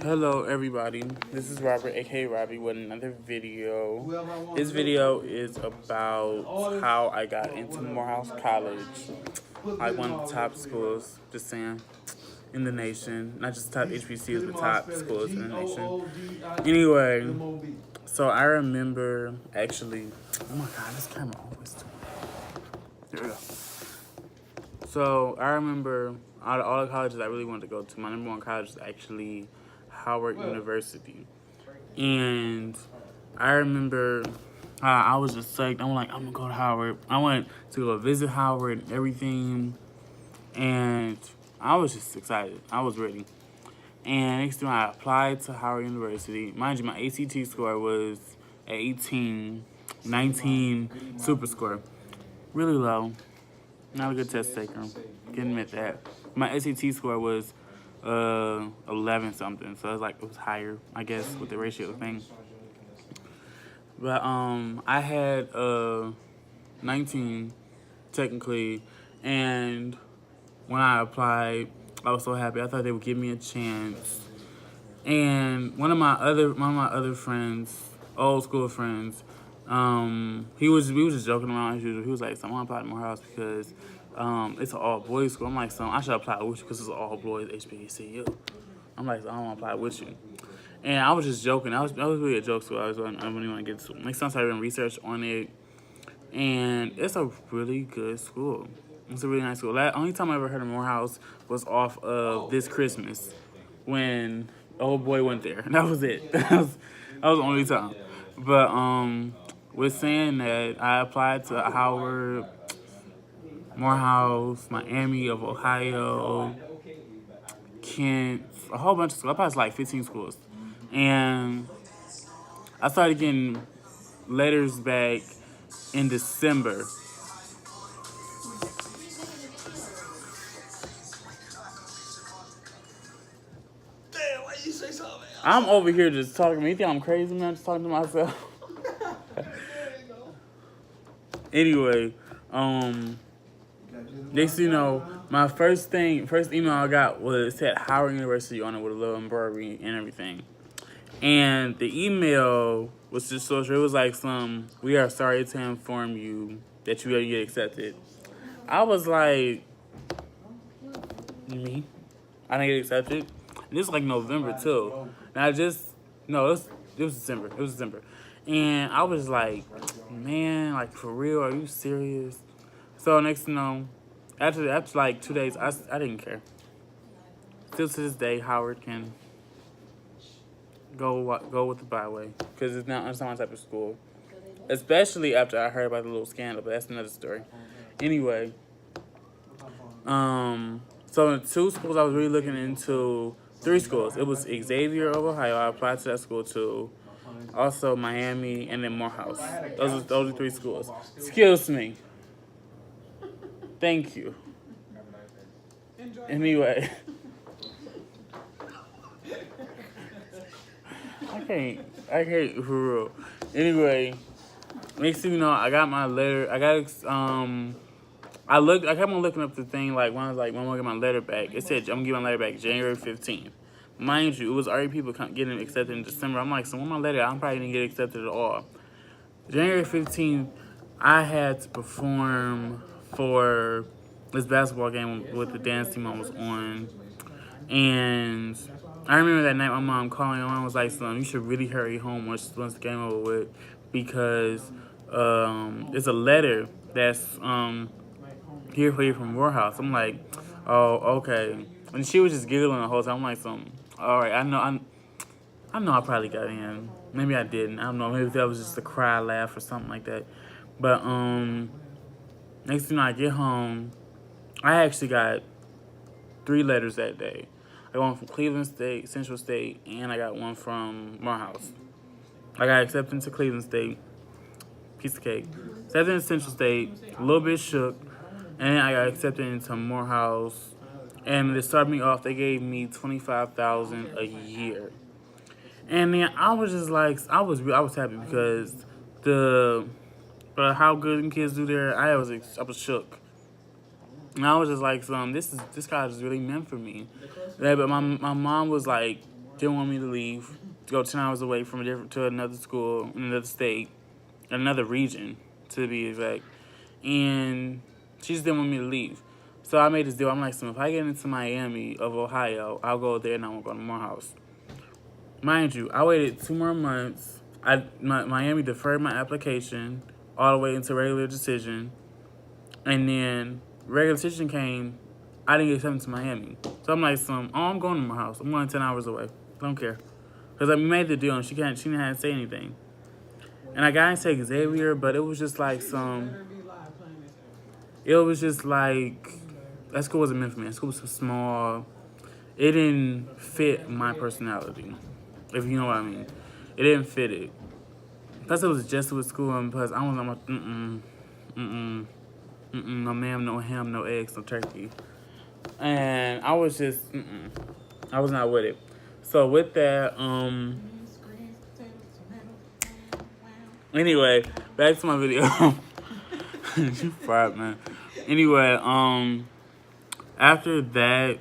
Hello everybody, this is Robert aka Robbie with another video. This video is about how I got into Morehouse College, like one of the top schools, just saying, in the nation. Not just top HBCUs, but top schools in the nation. Anyway, so I remember actually, oh my god, this camera always doing it. There we go. So I remember out of all the colleges I really wanted to go to, my number one college was actually Howard University. And I remember I was just psyched. I'm like, I'm gonna go to Howard. I went to go visit Howard and everything. And I was just excited. I was ready. And next time I applied to Howard University. Mind you, my ACT score was 18, 19 super score. Really low. Not a good test taker. Can admit that. My SAT score was 11 something, so it was higher, I guess, with the ratio thing. But I had 19 technically, and when I applied, I was so happy. I thought they would give me a chance. And one of my other friends, old school friends, we was just joking around as usual. He was like, "So I'm gonna apply to Morehouse because it's an all boys school." I'm like, "So I should apply with you because it's an all boys HBCU." I'm like, "So I want to apply with you." And I was just joking. That was really a joke school. I wouldn't want to get to. Next time I started doing research on it, and it's a really good school. It's a really nice school. The only time I ever heard of Morehouse was off of This Christmas when old boy went there. That was it. that was the only time. But with saying that, I applied to Howard, Morehouse, Miami of Ohio, Kent, a whole bunch of schools. I applied to like 15 schools. And I started getting letters back in December. Damn, why you say something? I'm over here just talking. You think I'm crazy, man? Just talking to myself. Anyway, next you know, my first email I got was said Howard University on it with a little embroidery and everything. And the email was just so short. It was like we are sorry to inform you that you didn't get accepted. I was like, me? I didn't get accepted. And this is like November too. And it was December. It was December. And I was like, man, like for real, are you serious? So next thing you know, after like 2 days, I didn't care. Still to this day, Howard can go with the byway because it's not my type of school. Especially after I heard about the little scandal, but that's another story. Anyway, so in 2 schools I was really looking into. 3 schools. It was Xavier of Ohio. I applied to that school too. Also Miami and then Morehouse. Those are 3 schools. Excuse me. Thank you. Anyway. I can't for real. Anyway, next thing you know, I got my letter. I kept on looking up the thing like when I was like, when I'm gonna get my letter back. It said I'm gonna get my letter back January 15th. Mind you, it was already people getting accepted in December. I'm like, so when my letter, I'm probably didn't get accepted at all. January 15th, I had to perform for this basketball game with the dance team I was on. And I remember that night my mom calling. My mom was like, son, you should really hurry home once the game over with because it's a letter that's here for you from Morehouse. I'm like, oh, okay. And she was just giggling the whole time. I'm like, all right, I know I probably got in. Maybe I didn't. I don't know. Maybe that was just a cry laugh or something like that. But next thing I get home, I actually got 3 letters that day. I got one from Cleveland State, Central State, and I got one from Morehouse. I got accepted into Cleveland State, piece of cake. Accepted into Central State, a little bit shook, and I got accepted into Morehouse. And to start me off, they gave me $25,000 a year. And then I was just like, I was happy because how good the kids do there, I was shook. And I was just like, this college is really meant for me. Yeah, but my mom was like, didn't want me to leave, to go 10 hours away from to another school in another state, another region, to be exact. And she just didn't want me to leave. So I made this deal. I'm like, so if I get into Miami of Ohio, I'll go there and I won't go to Morehouse. Mind you, I waited 2 more months. Miami deferred my application all the way into regular decision. And then regular decision came. I didn't get accepted to Miami. So I'm like, I'm going to Morehouse. I'm going 10 hours away. Don't care. Because we made the deal and she didn't have to say anything. And I got into Xavier, but it was just like it was just like, that school wasn't meant for me. That school was so small. It didn't fit my personality, if you know what I mean. It didn't fit it. Plus, it was Jesuit school, and plus, I was like, no ma'am, no ham, no eggs, no turkey. And I was just, I was not with it. So with that, anyway, back to my video. You fried, man. Anyway, after that,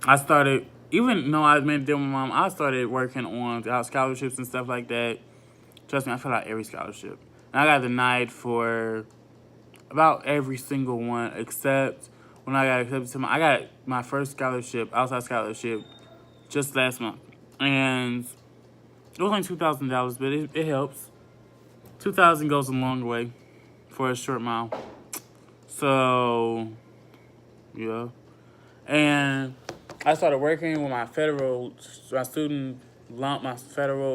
I started, even though I made a deal with my mom, I started working on scholarships and stuff like that. Trust me, I filled out every scholarship. And I got denied for about every single one, except when I got accepted to I got my first scholarship, outside scholarship, just last month. And it was only $2,000, but it helps. $2,000 goes a long way for a short mile. So, yeah. And I started working with my federal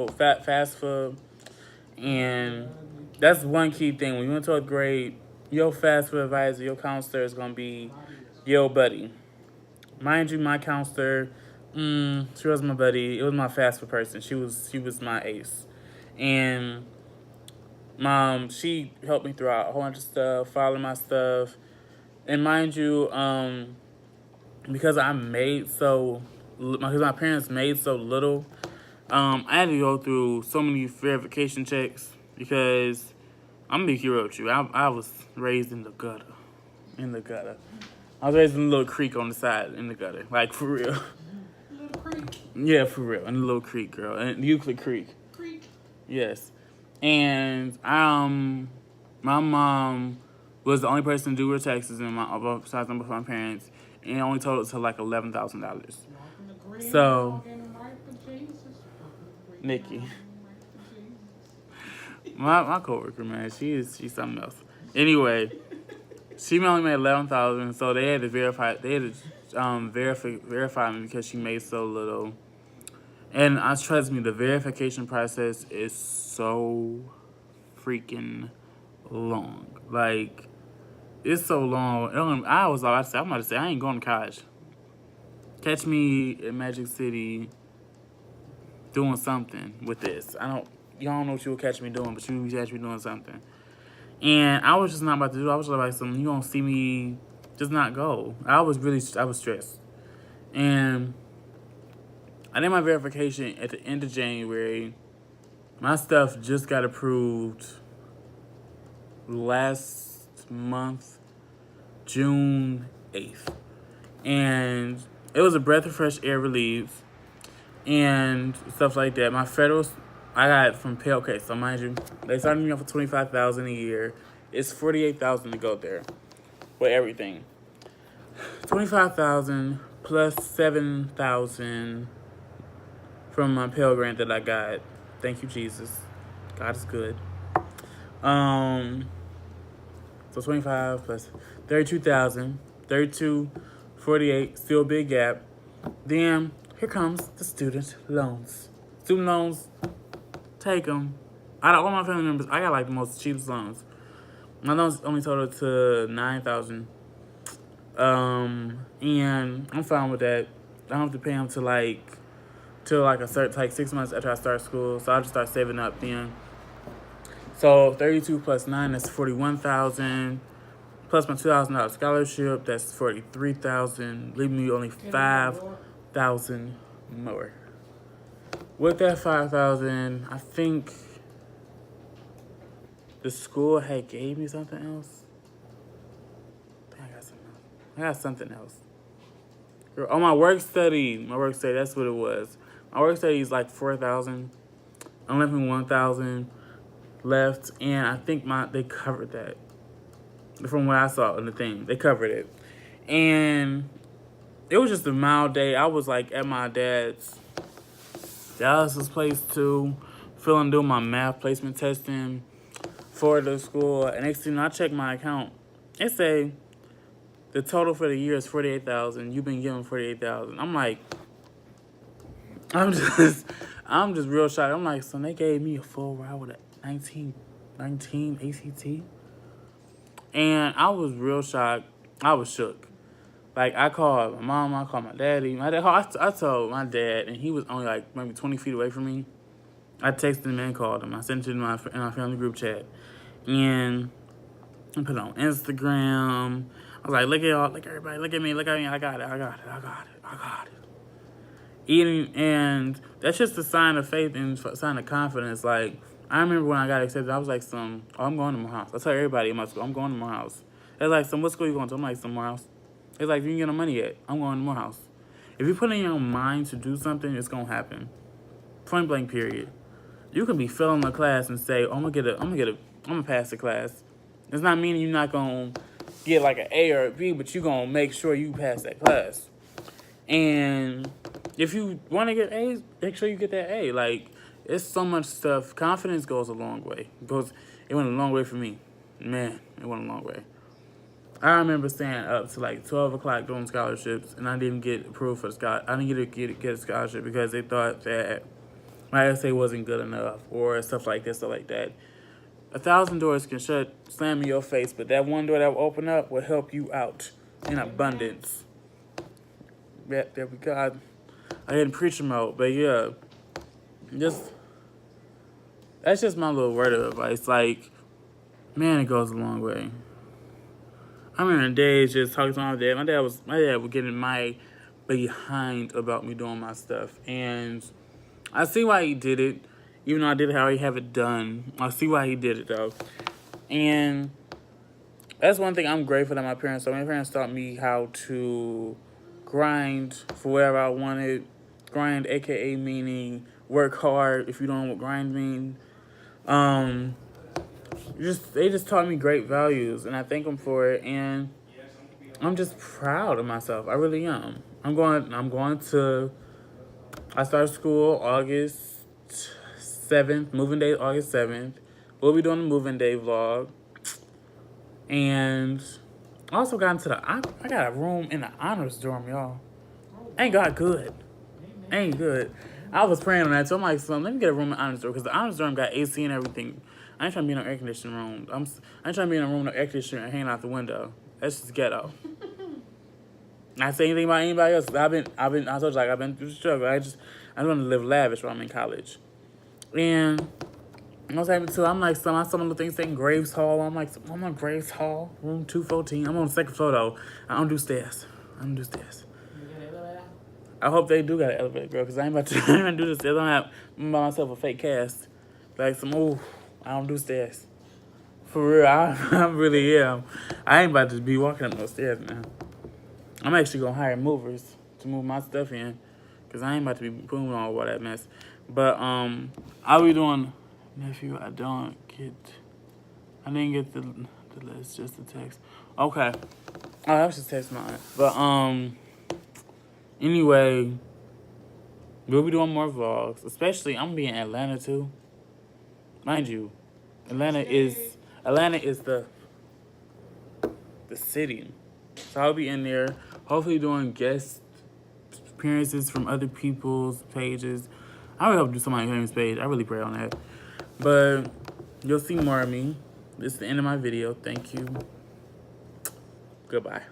FAFSA. And that's one key thing. When you went to 12th grade, your FAFSA advisor, your counselor is going to be your buddy. Mind you, my counselor, she was my buddy. It was my FAFSA person. She was my ace. And she helped me throughout a whole bunch of stuff, following my stuff. And mind you, because my parents made so little, I had to go through so many verification checks because I'm gonna be real with you. I was raised in the gutter. I was raised in a little creek on the side in the gutter, like for real. Little creek. Yeah, for real, in a little creek, girl, in Euclid Creek. Yes, and my mom was the only person to do her taxes besides my parents, and it only totaled to like $11,000. So, Nikki, my coworker, man, she's something else. Anyway, she only made $11,000, so they had to verify. They had to verify me because she made so little. And trust me, the verification process is so freaking long. Like, it's so long. I was like, I'm about to say, I ain't going to college. Catch me in Magic City doing something with this. Y'all don't know what you will catch me doing, but you will catch me doing something. And I was just not about to do it. I was like, you gonna see me just not go. I was stressed. And I did my verification at the end of January. My stuff just got approved last month, June 8th. And it was a breath of fresh air relief and stuff like that. My federal, I got from Pell. Okay, so mind you, they started me off for $25,000 a year. It's $48,000 to go there with everything. $25,000 plus $7,000 from my Pell Grant that I got. Thank you, Jesus. God is good. So 25 plus 32,000, 32, 48, still a big gap. Then here comes the student loans. Student loans, take them. Out of all my family members, I got like the most cheapest loans. My loans only total to $9,000. And I'm fine with that. I don't have to pay them till a certain, like 6 months after I start school. So I'll just start saving up then. So 32 plus 9, that's $41,000. Plus my $2,000 scholarship, that's $43,000. Leaving me only $5,000 more. With that $5,000, I think the school had gave me something else. I got something else. Oh, my work study. That's what it was. My work study is like 4,000. I'm left with 1,000 left, and I think they covered that. From what I saw in the thing, they covered it, and it was just a mild day. I was like at my dad's Dallas's place too, doing my math placement testing for the school. And next thing you know, I check my account. It say the total for the year is 48,000. You've been given 48,000. I'm like, I'm just real shocked. I'm like, so they gave me a full ride with a 19 ACT, and I was real shocked. I was shook. Like, I called my mom, I called my daddy. I told my dad, and he was only like maybe 20 feet away from me. I texted him and called him. I sent it in our family group chat. And I put it on Instagram. I was like, look at y'all, look at everybody, look at me, I got it. And that's just a sign of faith and a sign of confidence. Like, I remember when I got accepted, I was like, I'm going to Morehouse. I tell everybody in my school, I'm going to Morehouse. They're like, what school you going to? I'm like, Morehouse. It's like, you can get no money yet. I'm going to Morehouse. If you put in your mind to do something, it's going to happen. Point blank, period. You can be failing the class and say, I'm gonna pass the class. It's not meaning you're not gonna get like an A or a B, but you're gonna make sure you pass that class. And if you want to get A's, make sure you get that A. Like, it's so much stuff. Confidence goes a long way. It went a long way for me. Man, it went a long way. I remember staying up to like 12 o'clock doing scholarships, and I didn't get approved for the scholarship. I didn't get a scholarship because they thought that my essay wasn't good enough or stuff like this, stuff like that. 1,000 doors can slam in your face, but that one door that will open up will help you out in abundance. Yeah, there we go. I didn't preach them out, but yeah, that's just my little word of advice. Like, man, it goes a long way. I remember the days just talking to my dad. My dad was getting my behind about me doing my stuff, and I see why he did it, even though I didn't already have it done. I see why he did it though, and that's one thing I'm grateful that my parents taught me how to grind for whatever I wanted. Grind, aka meaning work hard. If you don't know what grind means, they just taught me great values, and I thank them for it. And I'm just proud of myself. I really am. I start school August 7th, moving day August 7th. We'll be doing the moving day vlog. And I also got into I got a room in the honors dorm, y'all. Ain't good. I was praying on that, so I'm like, let me get a room in the honors dorm, because the honors dorm got AC and everything. I ain't trying to be in an air conditioning room. I ain't trying to be in a room with no air conditioner and hanging out the window. That's just ghetto. Not say anything about anybody else. I told you, like, I've been through the struggle. I want to live lavish while I'm in college. And I was able to, I'm like, some of the things saying Graves Hall. I'm like, I'm on Graves Hall, room 214. I'm on the second floor, though. I don't do stairs. I hope they do got an elevator, girl, because I ain't about to do the stairs. I'm by myself a fake cast. Like, I don't do stairs. For real, I really am. I ain't about to be walking up no stairs, man. I'm actually going to hire movers to move my stuff in, because I ain't about to be putting on all that mess. But, I'll be doing, nephew, I didn't get the list, just the text. Okay. Oh, that was just text mine. But, anyway, we'll be doing more vlogs. Especially, I'm going to be in Atlanta, too. Mind you, Atlanta is the city. So I'll be in there, hopefully doing guest appearances from other people's pages. I really hope to do somebody's famous page. I really pray on that. But you'll see more of me. This is the end of my video. Thank you. Goodbye.